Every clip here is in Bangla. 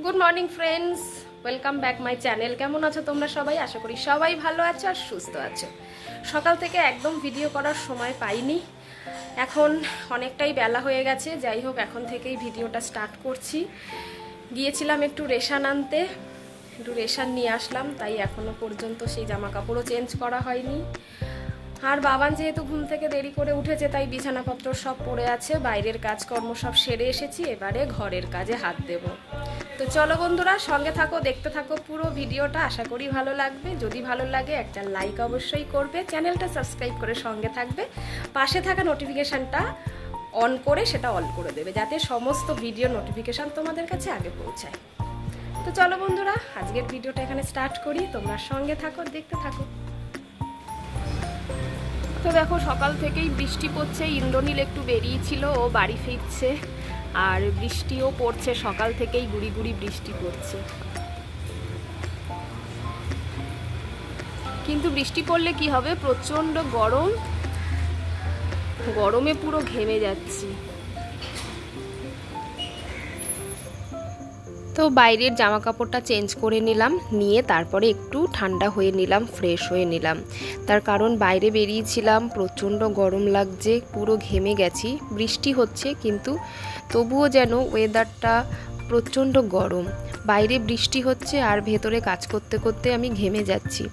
Good morning friends, welcome back my channel. কেমন আছো তোমরা সবাই? আশা করি সবাই ভালো আছো আর সুস্থ আছো। সকাল থেকে একদম ভিডিও করার সময় পাইনি, এখন অনেকটাই বেলা হয়ে গেছে। যাই হোক, এখন থেকেই ভিডিওটা স্টার্ট করছি। গিয়েছিলাম একটু রেশন আনতে, একটু রেশন নিয়ে আসলাম, তাই এখনও পর্যন্ত সেই জামা কাপড়ও চেঞ্জ করা হয়নি। আর বাবান যেহেতু ঘুম থেকে দেরি করে উঠেছে, তাই বিছানাপত্র সব পড়ে আছে। বাইরের কাজকর্ম সব সেরে এসেছি, এবারে ঘরের কাজে হাত দেব। তো চলো বন্ধুরা, সঙ্গে থাকো, দেখতে থাকো পুরো ভিডিওটা। আশা করি ভালো লাগবে। যদি ভালো লাগে একটা লাইক অবশ্যই করবে, চ্যানেলটা সাবস্ক্রাইব করে সঙ্গে থাকবে, পাশে থাকা নোটিফিকেশানটা অন করে সেটা অল করে দেবে, যাতে সমস্ত ভিডিও নোটিফিকেশান তোমাদের কাছে আগে পৌঁছায়। তো চলো বন্ধুরা, আজকের ভিডিওটা এখানে স্টার্ট করি। তোমরা সঙ্গে থাকো, দেখতে থাকো। তো দেখো, সকাল থেকেই বৃষ্টি পড়ছে। ইন্দ্রনীল একটু বেরিয়েছিল, ও বাড়ি ফিরছে, আর বৃষ্টিও পড়ছে। সকাল থেকেই গুড়ি গুড়ি বৃষ্টি পড়ছে। কিন্তু বৃষ্টি পড়লে কি হবে, প্রচণ্ড গরম, গরমে পুরো ঘেমে যাচ্ছি। তো বাইরের জামা কাপড়টা চেঞ্জ করে নিলাম, নিয়ে তারপরে একটু ঠান্ডা হয়ে নিলাম, ফ্রেশ হয়ে নিলাম। তার কারণ বাইরে বেরিয়েছিলাম, প্রচণ্ড গরম লাগছে, পুরো ঘেমে গেছি। বৃষ্টি হচ্ছে কিন্তু তবুও যেন ওয়েদারটা প্রচণ্ড গরম। বাইরে বৃষ্টি হচ্ছে আর ভেতরে কাজ করতে করতে আমি ঘেমে যাচ্ছি।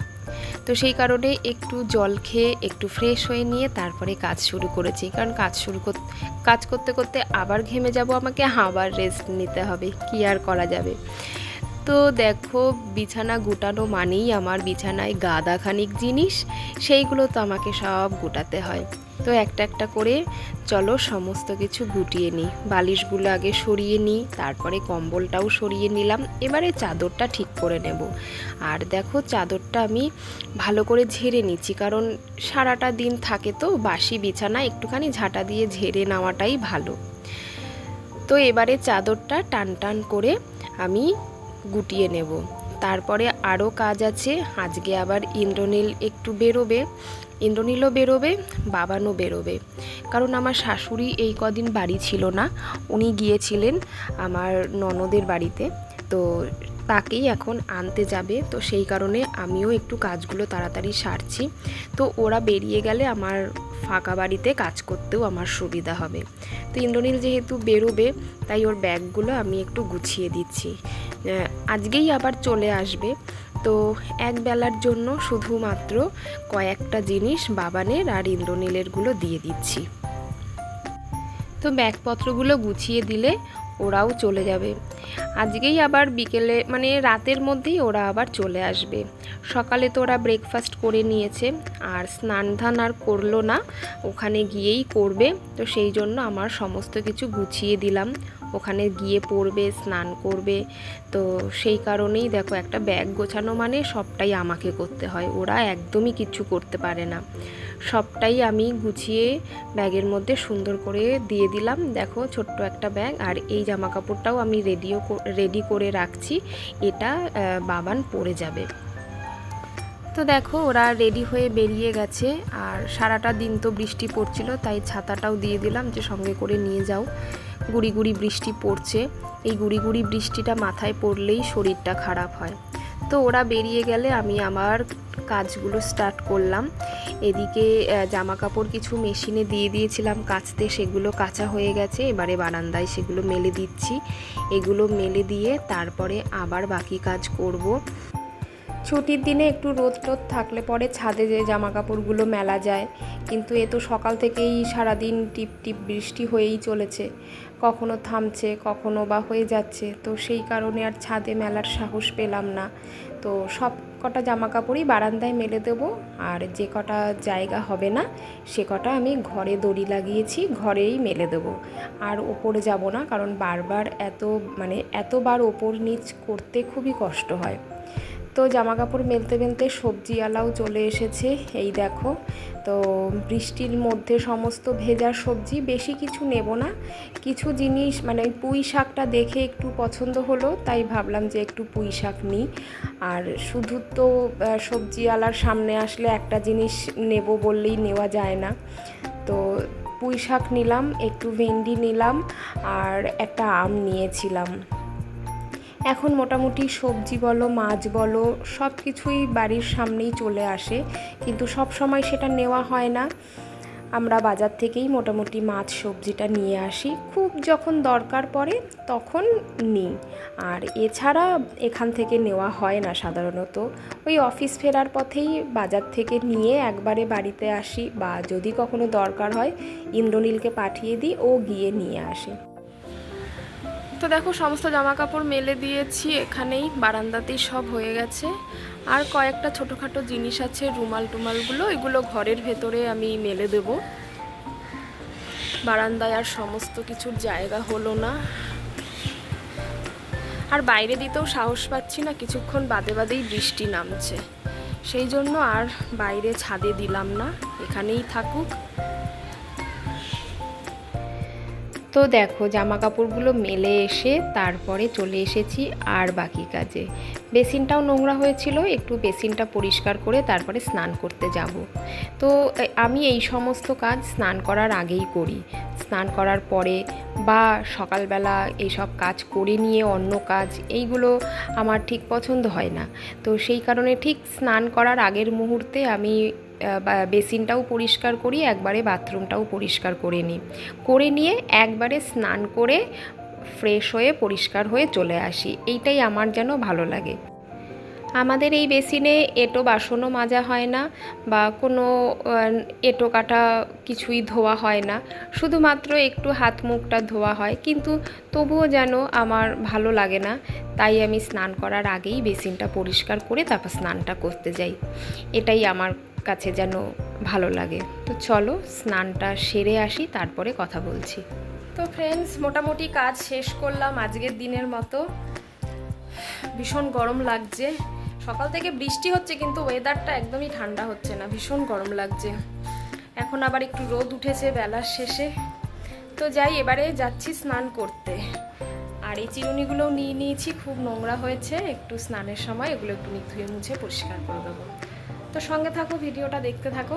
তো সেই কারণে একটু জল খেয়ে একটু ফ্রেশ হয়ে নিয়ে তারপরে কাজ শুরু করেছি। কারণ কাজ করতে করতে আবার ঘেমে যাব, আমাকে আবার রেস্ট নিতে হবে, কি আর করা যাবে। তো দেখো, বিছানা গুটানো মানেই আমার বিছানায় গাদাখানিক জিনিস, সেইগুলো তো আমাকে সব গুটাতে হয়। তো একটা একটা করে চলো সমস্ত কিছু গুটিয়ে নিই। বালিশগুলো আগে সরিয়ে নিই, তারপরে কম্বলটাও সরিয়ে নিলাম। এবারে চাদরটা ঠিক করে নেব। আর দেখো, চাদরটা আমি ভালো করে ঝেড়ে নিচ্ছি, কারণ সারাটা দিন থাকে তো বাসি বিছানা, একটুখানি ঝাঁটা দিয়ে ঝেড়ে নেওয়াটাই ভালো। তো এবারে চাদরটা টান টান করে আমি গুটিয়ে নেব। তারপরে আরও কাজ আছে। আজকে আবার ইন্দ্রনীল একটু বেরোবে, ইন্দ্রনীলও বেরোবে, বাবানও বেরোবে। কারণ আমার শাশুড়ি এই কদিন বাড়ি ছিল না, উনি গিয়েছিলেন আমার ননদের বাড়িতে। তো তাকেই এখন আনতে যাবে। তো সেই কারণে আমিও একটু কাজগুলো তাড়াতাড়ি সারছি। তো ওরা বেরিয়ে গেলে আমার ফাঁকা বাড়িতে কাজ করতেও আমার সুবিধা হবে। তো ইন্দ্রনীল যেহেতু বেরোবে, তাই ওর ব্যাগগুলো আমি একটু গুছিয়ে দিচ্ছি। আজকেই আবার চলে আসবে, তো এক বেলার জন্য শুধুমাত্র কয়েকটা জিনিস বাবানের আর ইন্দ্রনীলেরগুলো দিয়ে দিচ্ছি। তো ব্যাগপত্রগুলো গুছিয়ে দিলে ওরাও চলে যাবে। আজকেই আবার বিকেলে, মানে রাতের মধ্যেই ওরা আবার চলে আসবে। সকালে তো ওরা ব্রেকফাস্ট করে নিয়েছে, আর স্নান ধান আর করলো না, ওখানে গিয়েই করবে। তো সেই জন্য আমার সমস্ত কিছু গুছিয়ে দিলাম, ওখানে গিয়ে পড়বে, স্নান করবে। তো সেই কারণেই দেখো, একটা ব্যাগ গোছানো মানে সবটাই আমাকে করতে হয়, ওরা একদমই কিছু করতে পারে না। সবটাই আমি গুছিয়ে ব্যাগের মধ্যে সুন্দর করে দিয়ে দিলাম। দেখো, ছোট্ট একটা ব্যাগ। আর এই জামা কাপড়টাও আমি রেডি করে রাখছি, এটা বাবান পরে যাবে। তো দেখো, ওরা রেডি হয়ে বেরিয়ে গেছে। আর সারাটা দিন তো বৃষ্টি পড়ছিল, তাই ছাতাটাও দিয়ে দিলাম যে সঙ্গে করে নিয়ে যাও। গুড়ি গুড়ি বৃষ্টি পড়ছে, এই গুড়ি গুড়ি বৃষ্টিটা মাথায় পড়লেই শরীরটা খারাপ হয়। তো ওরা বেরিয়ে গেলে আমি আমার কাজগুলো স্টার্ট করলাম। এদিকে জামা কাপড় কিছু মেশিনে দিয়ে দিয়েছিলাম কাচতে, সেগুলো কাচা হয়ে গেছে। এবারে বারান্দায় সেগুলো মেলে দিচ্ছি। এগুলো মেলে দিয়ে তারপরে আবার বাকি কাজ করব। ছুটির দিনে একটু রোদ টোদ থাকলে পরে ছাদে যে জামা কাপড়গুলো মেলা যায়, কিন্তু এ তো সকাল থেকেই সারাদিন টিপ টিপ বৃষ্টি হয়েই চলেছে, কখনো থামছে, কখনো বা হয়ে যাচ্ছে। তো সেই কারণে আর ছাদে মেলার সাহস পেলাম না। তো সব কটা জামা কাপড়ই বারান্দায় মেলে দেবো, আর যে কটা জায়গা হবে না সে কটা আমি ঘরে দড়ি লাগিয়েছি, ঘরেই মেলে দেবো। আর ওপরে যাব না, কারণ বারবার এতবার ওপর নিচ করতে খুবই কষ্ট হয়। তো জামা কাপড় মেলতে মেলতে সবজিওয়ালাও চলে এসেছে, এই দেখো। তো বৃষ্টির মধ্যে সমস্ত ভেজা সবজি, বেশি কিছু নেব না, কিছু জিনিস ওই পুঁই শাকটা দেখে একটু পছন্দ হলো, তাই ভাবলাম যে একটু পুঁই শাক নিই। আর শুধু তো সবজিওয়ালার সামনে আসলে একটা জিনিস নেব বললেই নেওয়া যায় না। তো পুঁই শাক নিলাম, একটু ভেন্ডি নিলাম, আর একটা আম নিয়েছিলাম। এখন মোটামুটি সবজি বলো মাছ বলো সব কিছুই বাড়ির সামনেই চলে আসে, কিন্তু সব সময় সেটা নেওয়া হয় না। আমরা বাজার থেকেই মোটামুটি মাছ সবজিটা নিয়ে আসি, খুব যখন দরকার পড়ে তখন নিই। আর এছাড়া এখান থেকে নেওয়া হয় না সাধারণত। ওই অফিস ফেরার পথেই বাজার থেকে নিয়ে একবারে বাড়িতে আসি, বা যদি কখনো দরকার হয় ইন্দ্রনীলকে পাঠিয়ে দিই, ও গিয়ে নিয়ে আসে। তো দেখো সমস্ত জামা কাপড় মেলে দিয়েছি, এখানেই বারান্দাতেই সব হয়ে গেছে। আর কয়েকটা ছোটোখাটো জিনিস আছে, রুমাল টুমালগুলো, এগুলো ঘরের ভেতরে আমি মেলে দেব। বারান্দায় আর সমস্ত কিছুর জায়গা হলো না, আর বাইরে দিতেও সাহস পাচ্ছি না, কিছুক্ষণ বাদে বাদেই বৃষ্টি নামছে, সেই জন্য আর বাইরে ছাদে দিলাম না, এখানেই থাকুক। তো দেখো জামা কাপড়গুলো মেলে এসে তারপরে চলে এসেছি আর বাকি কাজে। বেসিনটাও নোংরা হয়েছিল, একটু বেসিনটা পরিষ্কার করে তারপরে স্নান করতে যাব। তো আমি এই সমস্ত কাজ স্নান করার আগেই করি। স্নান করার পরে বা সকালবেলা এইসব কাজ করে নিয়ে অন্য কাজ, এইগুলো আমার ঠিক পছন্দ হয় না। তো সেই কারণে ঠিক স্নান করার আগের মুহূর্তে আমি বেসিনটাও পরিষ্কার করি, একবারে বাথরুমটাও পরিষ্কার করে নিয়ে একবারে স্নান করে ফ্রেশ হয়ে পরিষ্কার হয়ে চলে আসি। এইটাই আমার যেন ভালো লাগে। আমাদের এই বেসিনে এঁটো বাসনও মাজা হয় না, বা কোনো এঁটো কাটা কিছুই ধোয়া হয় না, শুধুমাত্র একটু হাত মুখটা ধোয়া হয়, কিন্তু তবুও যেন আমার ভালো লাগে না। তাই আমি স্নান করার আগেই বেসিনটা পরিষ্কার করে তারপর স্নানটা করতে যাই, এটাই আমার কাছে যেন ভালো লাগে। তো চলো স্নানটা সেরে আসি, তারপরে কথা বলছি। তো ফ্রেন্ডস, মোটামুটি কাজ শেষ করলাম আজকের দিনের মতো। ভীষণ গরম লাগছে, সকাল থেকে বৃষ্টি হচ্ছে কিন্তু ওয়েদারটা একদমই ঠান্ডা হচ্ছে না, ভীষণ গরম লাগছে। এখন আবার একটু রোদ উঠেছে বেলার শেষে। তো যাই, এবারে যাচ্ছি স্নান করতে। আর এই চিরুনিগুলোও নিয়ে নিয়েছি, খুব নোংরা হয়েছে, একটু স্নানের সময় এগুলো একটু ধুয়ে মুছে পরিষ্কার করে দেবো। তো সঙ্গে থাকো, ভিডিওটা দেখতে থাকো।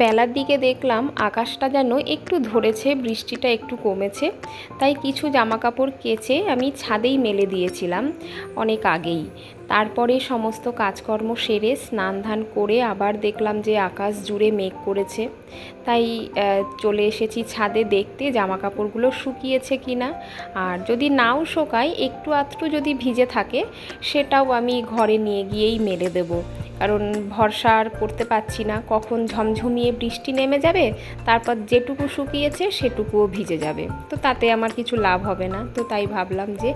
বেলার দিকে দেখলাম আকাশটা যেন একটু ধরেছে, বৃষ্টিটা একটু কমেছে, তাই কিছু জামা কাপড় কেচে আমি ছাদেই মেলে দিয়েছিলাম অনেক আগেই। তারপরে সমস্ত কাজকর্ম সেরে স্নান ধান করে আবার দেখলাম যে আকাশ জুড়ে মেঘ করেছে, তাই চলে এসেছি ছাদে দেখতে জামা কাপড়গুলো শুকিয়েছে কিনা। আর যদি নাও শোকায়, একটু আধটু যদি ভিজে থাকে, সেটাও আমি ঘরে নিয়ে গিয়েই মেলে দেবো, কারণ ভরসা আর করতে পারছি না, কখন ঝমঝমিয়ে বৃষ্টি নেমে যাবে, তারপর যেটুকু শুকিয়েছে সেটুকুও ভিজে যাবে, তো তাতে আমার কিছু লাভ হবে না। তো তাই ভাবলাম যে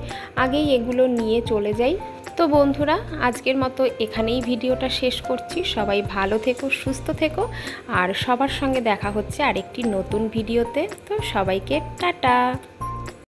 আগেই এগুলো নিয়ে চলে যাই। তো বন্ধুরা, আজকের মতো এখানেই ভিডিওটা শেষ করছি। সবাই ভালো থেকো, সুস্থ থেকো, আর সবার সঙ্গে দেখা হচ্ছে আরেকটি নতুন ভিডিওতে। তো সবাইকে টাটা।